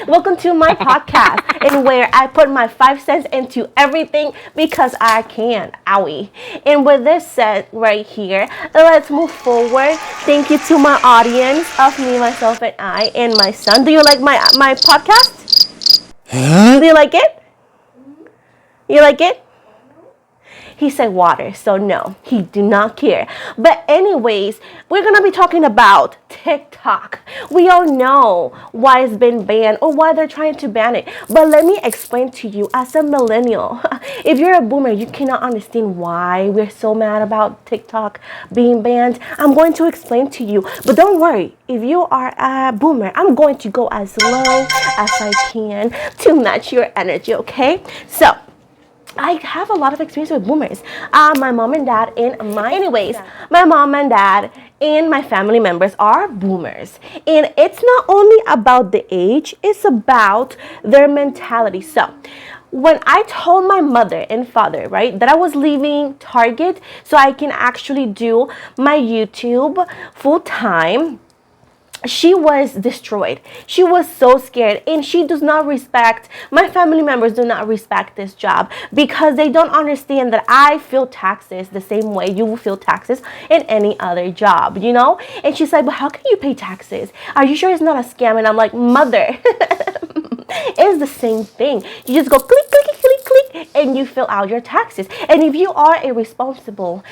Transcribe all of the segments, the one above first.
Welcome to my podcast, in where I put my 5 cents into everything because I can. Owie. And with this said right here, let's move forward. Thank you to my audience of me, myself, and I, and my son. Do you like my podcast? Do you like it? You like it? He said water, so no, he do not care. But anyways, we're going to be talking about TikTok. We all know why it's been banned or why they're trying to ban it. But let me explain to you, as a millennial, if you're a boomer, you cannot understand why we're so mad about TikTok being banned. I'm going to explain to you. But don't worry, if you are a boomer, I'm going to go as low as I can to match your energy, okay? So, I have a lot of experience with boomers. My mom and dad my mom and dad and my family members are boomers. And it's not only about the age, it's about their mentality. So, when I told my mother and father, right, that I was leaving Target so I can actually do my YouTube full time, she was destroyed. She was so scared, and she does not respect, my family members do not respect this job because they don't understand that I feel taxes the same way you will feel taxes in any other job, you know? And she's like, but how can you pay taxes? Are you sure it's not a scam? And I'm like, mother, it's the same thing. You just go click, click, click, click, and you fill out your taxes. And if you are a responsible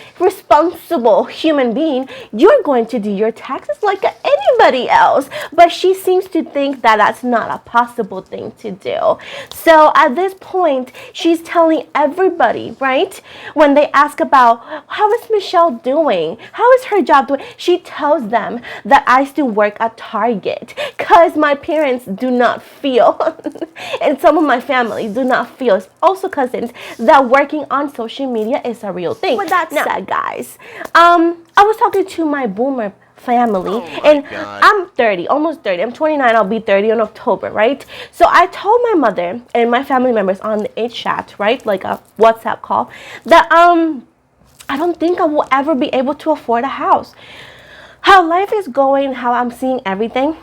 human being, you're going to do your taxes like anybody else. But she seems to think that that's not a possible thing to do. So at this point, she's telling everybody, right? When they ask about, how is Michelle doing? How is her job doing? She tells them that I still work at Target because my parents do not feel and some of my family do not feel, also cousins, that working on social media is a real thing. With that said, guys, I was talking to my boomer family, and God. I'm 30, almost 30. I'm 29. I'll be 30 in October, right? So I told my mother and my family members on the chat, right, like a WhatsApp call, that I don't think I will ever be able to afford a house. How life is going, how I'm seeing everything,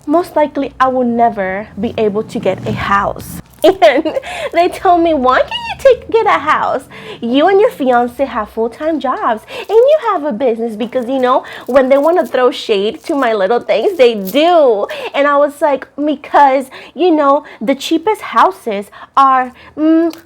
most likely I will never be able to get a house. And they told me, why can't you get a house? You and your fiance have full-time jobs and you have a business, because, you know, when they want to throw shade to my little things, they do. And I was like, because, you know, the cheapest houses are, and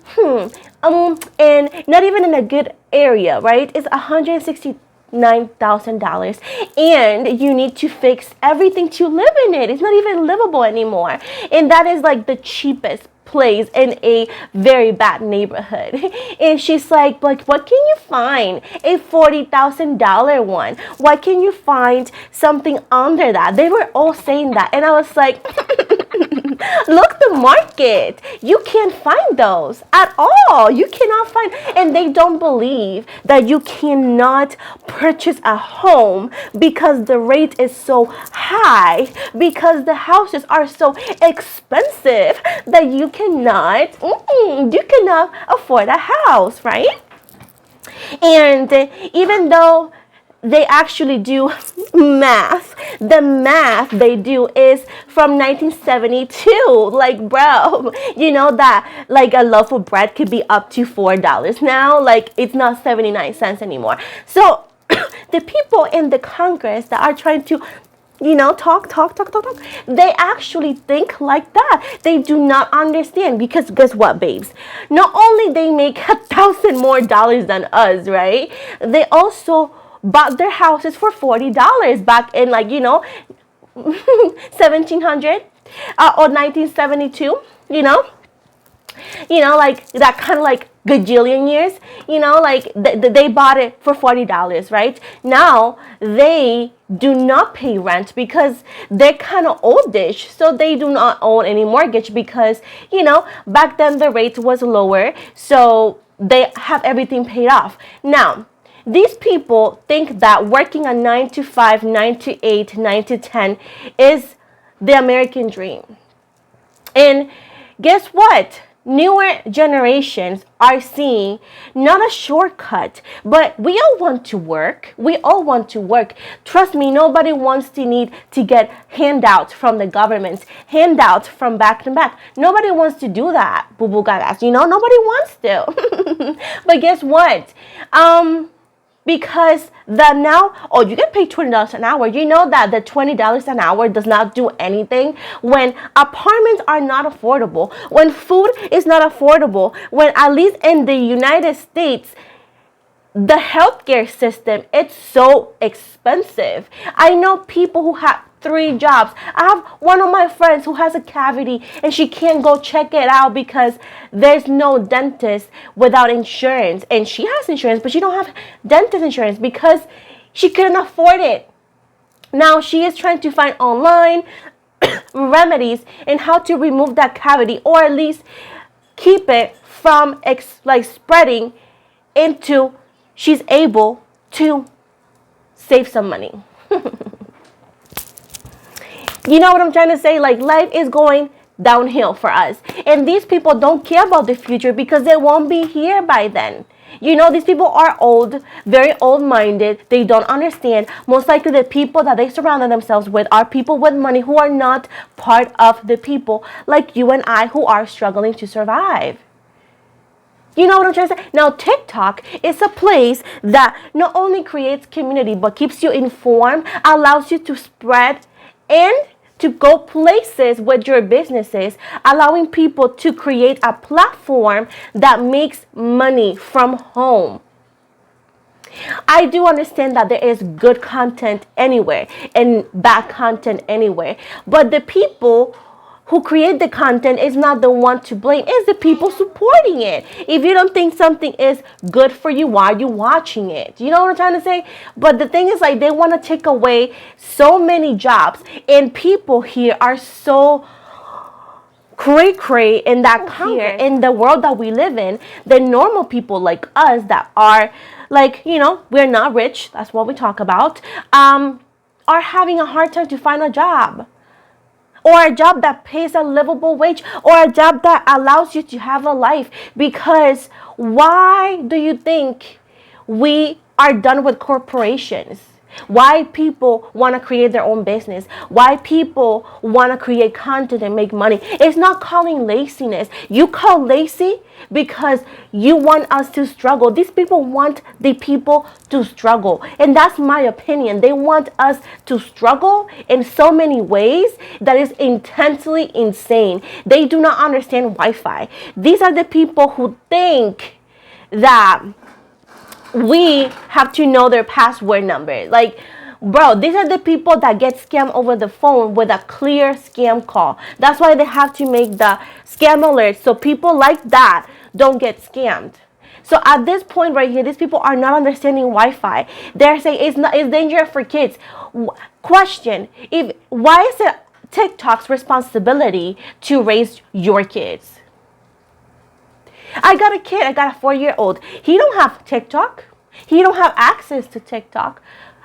not even in a good area, right? It's $169,000, and you need to fix everything to live in it. It's not even livable anymore. And that is like the cheapest place in a very bad neighborhood. And she's like, what can you find? A $40,000 one? Why can't you find something under that? They were all saying that, and I was like, look the market. You can't find those at all. You cannot find, and they don't believe that you cannot purchase a home because the rate is so high, because the houses are so expensive that you cannot afford a house, right? And even though they actually do math, the math they do is from 1972. Like, bro, you know that like a loaf of bread could be up to $4 now. Like, it's not 79 cents anymore. So the people in the Congress that are trying to, you know, talk, they actually think like that. They do not understand, because guess what, babes? Not only they make $1,000 more than us, right? They also bought their houses for $40 back in, like, you know, 1700 or 1972, you know, like that kind of like gajillion years, you know, like they bought it for $40, right? Now they do not pay rent because they're kind of oldish, so they do not own any mortgage because, you know, back then the rate was lower, so they have everything paid off. Now, these people think that working a 9 to 5, 9 to 8, 9 to 10 is the American dream. And guess what? newer generations are seeing not a shortcut, but we all want to work. We all want to work. Trust me, nobody wants to need to get handouts from the government, handouts from back to back. Nobody wants to do that, boo boo gagas. Nobody wants to. But guess what? Because you get paid $20 an hour. You know that the $20 an hour does not do anything when apartments are not affordable, when food is not affordable, when at least in the United States, the healthcare system, it's so expensive. I know people who have 3 jobs. I have one of my friends who has a cavity and she can't go check it out because there's no dentist without insurance. And she has insurance, but she don't have dentist insurance because she couldn't afford it. Now she is trying to find online remedies in how to remove that cavity, or at least keep it from spreading into she's able to save some money. You know what I'm trying to say? Life is going downhill for us. And these people don't care about the future because they won't be here by then. These people are old, very old-minded. They don't understand. Most likely the people that they surrounded themselves with are people with money who are not part of the people like you and I who are struggling to survive. You know what I'm trying to say? Now, TikTok is a place that not only creates community, but keeps you informed, allows you to spread and to go places with your businesses, allowing people to create a platform that makes money from home. I do understand that there is good content anywhere and bad content anywhere, but the people who create the content is not the one to blame. It's the people supporting it. If you don't think something is good for you, why are you watching it? You know what I'm trying to say? But the thing is, they want to take away so many jobs, and people here are so cray in that here in the world that we live in. The normal people like us that are we're not rich, that's what we talk about, are having a hard time to find a job, or a job that pays a livable wage, or a job that allows you to have a life. Because why do you think we are done with corporations? Why people want to create their own business? Why people want to create content and make money? It's not calling laziness. You call lazy because you want us to struggle. These people want the people to struggle. And that's my opinion. They want us to struggle in so many ways that is intensely insane. They do not understand Wi-Fi. These are the people who think that we have to know their password number. Bro, these are the people that get scammed over the phone with a clear scam call. That's why they have to make the scam alerts so people like that don't get scammed. So at this point right here, these people are not understanding Wi-Fi. They're saying it's dangerous for kids. Question: why is it TikTok's responsibility to raise your kids? I got a kid. I got a 4-year-old. He don't have TikTok. He don't have access to TikTok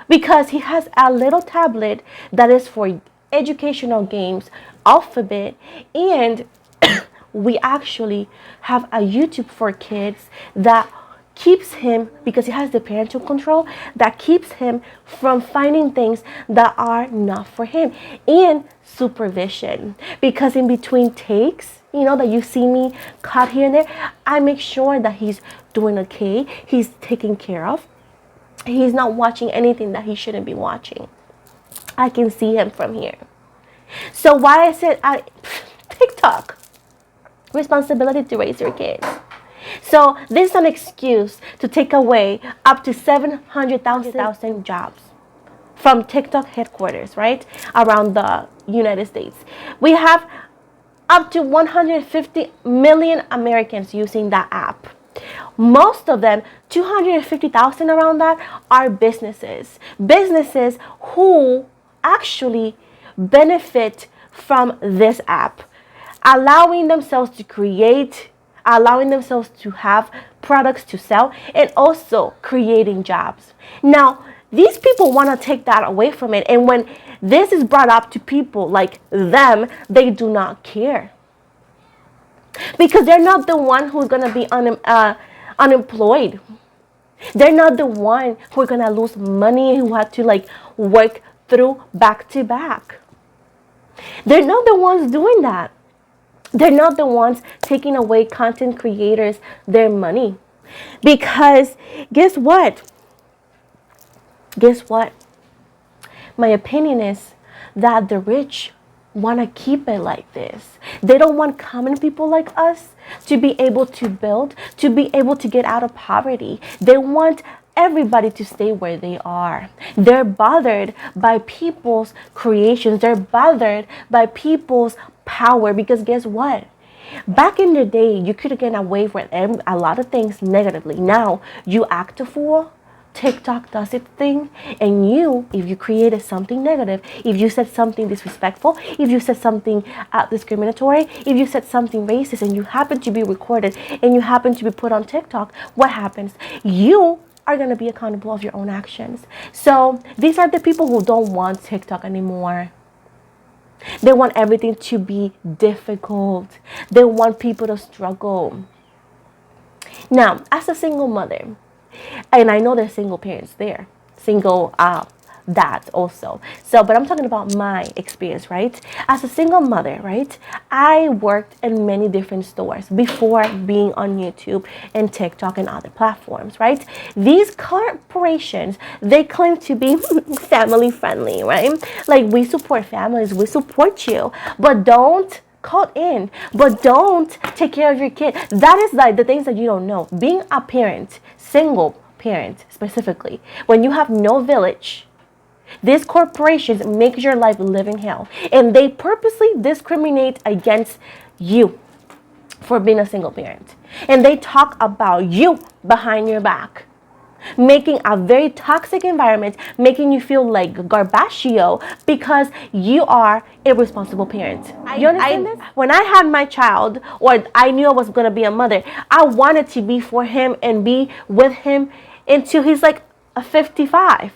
because he has a little tablet that is for educational games, alphabet, and we actually have a YouTube for kids that keeps him, because he has the parental control, that keeps him from finding things that are not for him, and supervision. Because in between takes, that you see me cut here and there, I make sure that he's doing okay, he's taken care of, he's not watching anything that he shouldn't be watching. I can see him from here. So why I said TikTok, responsibility to raise your kids. So this is an excuse to take away up to 700,000 jobs from TikTok headquarters, right, around the United States. We have up to 150 million Americans using that app. Most of them, 250,000 around that, are businesses. Businesses who actually benefit from this app, allowing themselves to create, allowing themselves to have products to sell, and also creating jobs. Now, these people want to take that away from it. And when this is brought up to people like them, they do not care. Because they're not the one who's going to be unemployed. They're not the one who are going to lose money, who have to like work through back to back. They're not the ones doing that. They're not the ones taking away content creators their money. Because guess what? Guess what? My opinion is that the rich want to keep it like this. They don't want common people like us to be able to build, to be able to get out of poverty. They want everybody to stay where they are. They're bothered by people's creations. They're bothered by people's power, because guess what? Back in the day, you could have gotten away with a lot of things negatively. Now, you act a fool. TikTok does its thing, and if you created something negative, if you said something disrespectful, if you said something discriminatory, if you said something racist, and you happen to be recorded and you happen to be put on TikTok, what happens? You are going to be accountable of your own actions. So these are the people who don't want TikTok anymore. They want everything to be difficult. They want people to struggle. Now, as a single mother, and I know there's single parents there, single dads also. So, but I'm talking about my experience, right? As a single mother, right? I worked in many different stores before being on YouTube and TikTok and other platforms, right? These corporations, they claim to be family friendly, right? Like, we support families, we support you, but don't call in, but don't take care of your kid. That is like the things that you don't know. Being a parent, single parent specifically, when you have no village, these corporations make your life living hell, and they purposely discriminate against you for being a single parent, and they talk about you behind your back, making a very toxic environment, making you feel like garbaggio because you are a responsible parent. You understand this? When I had my child, or I knew I was going to be a mother, I wanted to be for him and be with him until he's like a 55.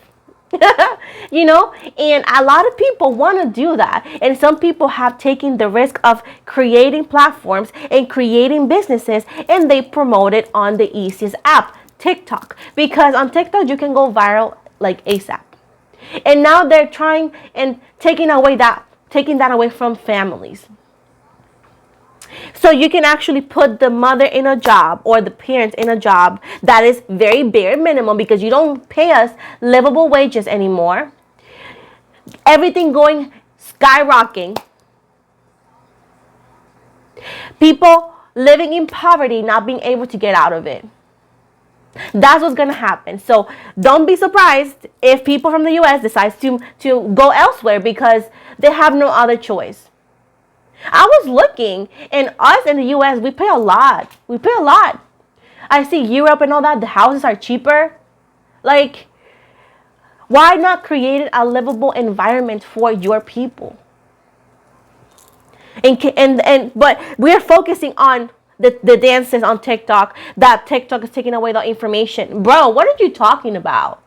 You know, and a lot of people want to do that, and some people have taken the risk of creating platforms and creating businesses, and they promote it on the easiest app, TikTok, because on TikTok you can go viral like ASAP. And now they're trying and taking that away from families. So you can actually put the mother in a job, or the parents in a job that is very bare minimum, because you don't pay us livable wages anymore. Everything going skyrocketing. People living in poverty, not being able to get out of it. That's what's going to happen. So don't be surprised if people from the U.S. decide to go elsewhere, because they have no other choice. I was looking, and us in the U.S., we pay a lot. We pay a lot. I see Europe and all that, the houses are cheaper. Like, why not create a livable environment for your people? But we're focusing on the dances on TikTok, that TikTok is taking away the information. Bro, what are you talking about?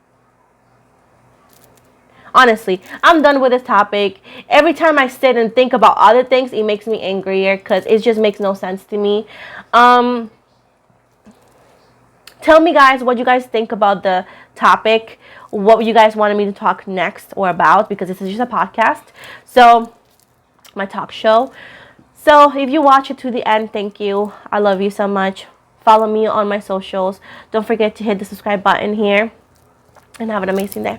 Honestly, I'm done with this topic. Every time I sit and think about other things, it makes me angrier, because it just makes no sense to me. Tell me, guys, what you guys think about the topic. What you guys wanted me to talk next or about, because this is just a podcast. So, my talk show. So, if you watch it to the end, thank you. I love you so much. Follow me on my socials. Don't forget to hit the subscribe button here. And have an amazing day.